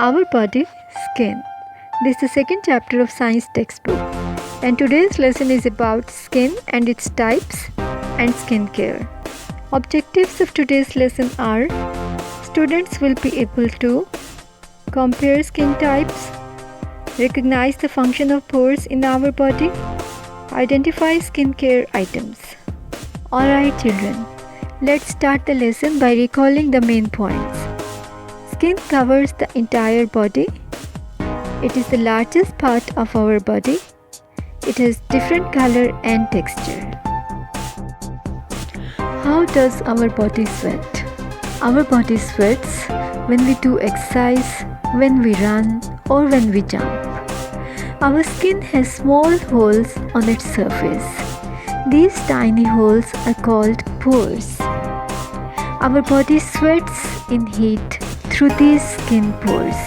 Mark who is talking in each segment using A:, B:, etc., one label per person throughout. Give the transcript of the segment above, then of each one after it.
A: Our body, skin. This is the second chapter of science textbook, and today's lesson is about skin and its types and skincare. Objectives of today's lesson are: students will be able to compare skin types, recognize the function of pores in our body, identify skincare items. Alright children, let's start the lesson by recalling the main points. Skin covers the entire body. It is the largest part of our body. It has different color and texture. How does our body sweat? Our body sweats when we do exercise, when we run, or when we jump. Our skin has small holes on its surface. These tiny holes are called pores. Our body sweats in heat through these skin pores.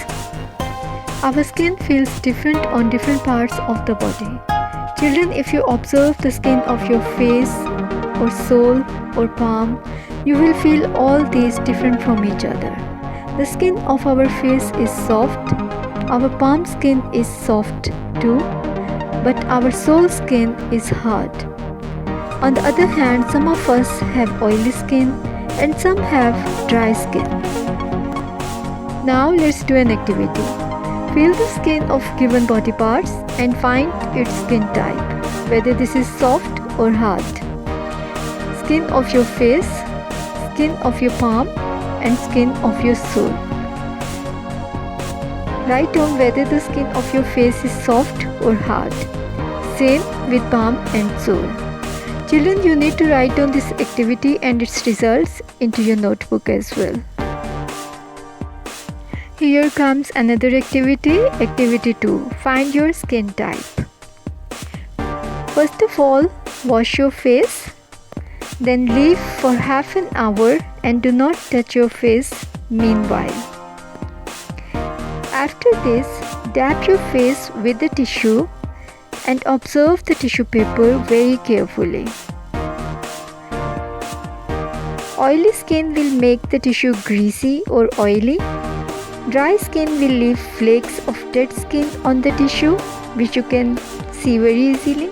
A: Our skin feels different on different parts of the body. Children, if you observe the skin of your face or sole or palm, you will feel all these different from each other. The skin of our face is soft. Our palm skin is soft too, but our sole skin is hard. On the other hand, some of us have oily skin and some have dry skin. Now let's do an activity. Feel the skin of given body parts and find its skin type, whether this is soft or hard. Skin of your face, skin of your palm, and skin of your sole. Write down whether the skin of your face is soft or hard. Same with palm and sole. Children, you need to write down this activity and its results into your notebook as well. Here comes another activity, activity 2. Find your skin type. First of all, wash your face. Then leave for half an hour and do not touch your face meanwhile. After this, dab your face with the tissue and observe the tissue paper very carefully. Oily skin will make the tissue greasy or oily. Dry skin will leave flakes of dead skin on the tissue, which you can see very easily.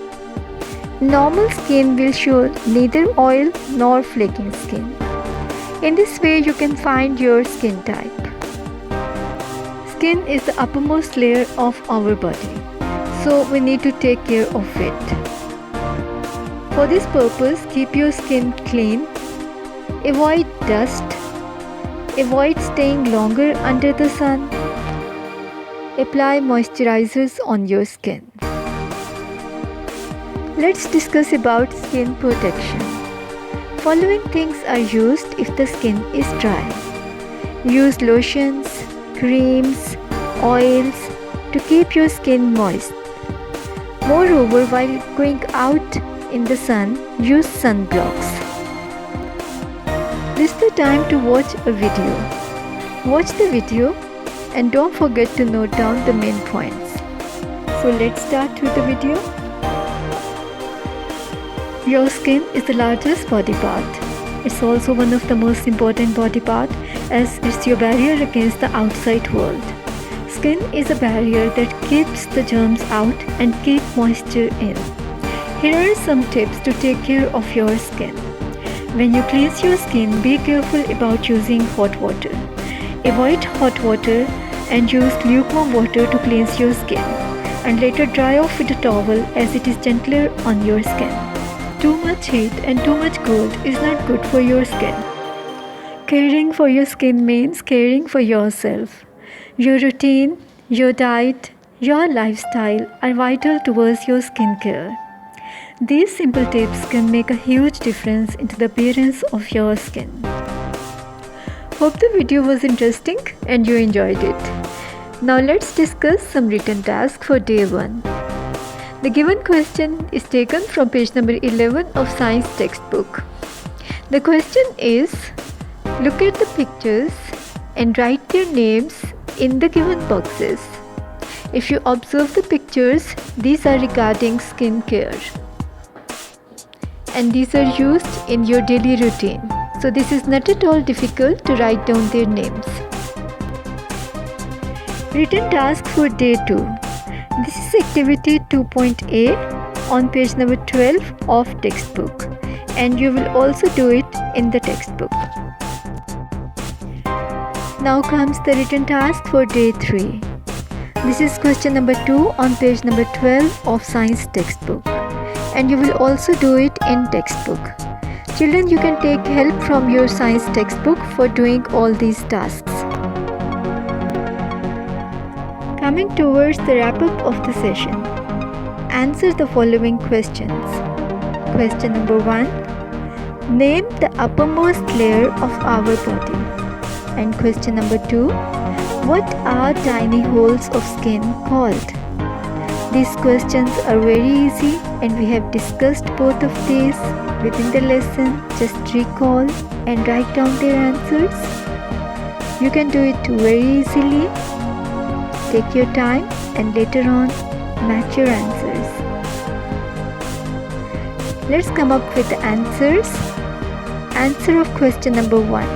A: Normal skin will show neither oil nor flaking skin. In this way, you can find your skin type. Skin is the uppermost layer of our body, so we need to take care of it. For this purpose, keep your skin clean. Avoid dust. Avoid staying longer under the sun. Apply moisturizers on your skin. Let's discuss about skin protection. Following things are used if the skin is dry. Use lotions, creams, oils to keep your skin moist. Moreover, while going out in the sun, use sunblocks. This is the time to watch a video. Watch the video and don't forget to note down the main points. So let's start with the video. Your skin is the largest body part. It's also one of the most important body parts as it's your barrier against the outside world. Skin is a barrier that keeps the germs out and keep moisture in. Here are some tips to take care of your skin. When you cleanse your skin, be careful about using hot water. Avoid hot water and use lukewarm water to cleanse your skin, and later dry off with a towel as it is gentler on your skin. Too much heat and too much cold is not good for your skin. Caring for your skin means caring for yourself. Your routine, your diet, your lifestyle are vital towards your skincare. These simple tips can make a huge difference into the appearance of your skin. Hope the video was interesting and you enjoyed it. Now let's discuss some written tasks for day 1. The given question is taken from page number 11 of science textbook. The question is, look at the pictures and write their names in the given boxes. If you observe the pictures, these are regarding skincare, and these are used in your daily routine. So this is not at all difficult to write down their names. Written task for day 2. This is activity 2.a on page number 12 of textbook, and you will also do it in the textbook. Now comes the written task for day 3. This is question number 2 on page number 12 of science textbook, and you will also do it in textbook. Children, you can take help from your science textbook for doing all these tasks. Coming towards the wrap-up of the session, answer the following questions. Question number 1. Name the uppermost layer of our body. And question number 2. What are tiny holes of skin called? These questions are very easy, and we have discussed both of these within the lesson. Just recall and write down their answers. You can do it very easily. Take your time and later on match your answers. Let's come up with the answers. Answer of question number 1.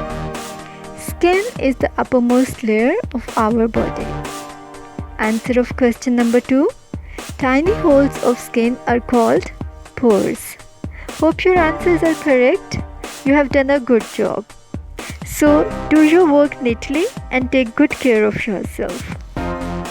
A: Skin is the uppermost layer of our body. Answer of question number 2. Tiny holes of skin are called pores. Hope your answers are correct. You have done a good job. So do your work neatly and take good care of yourself.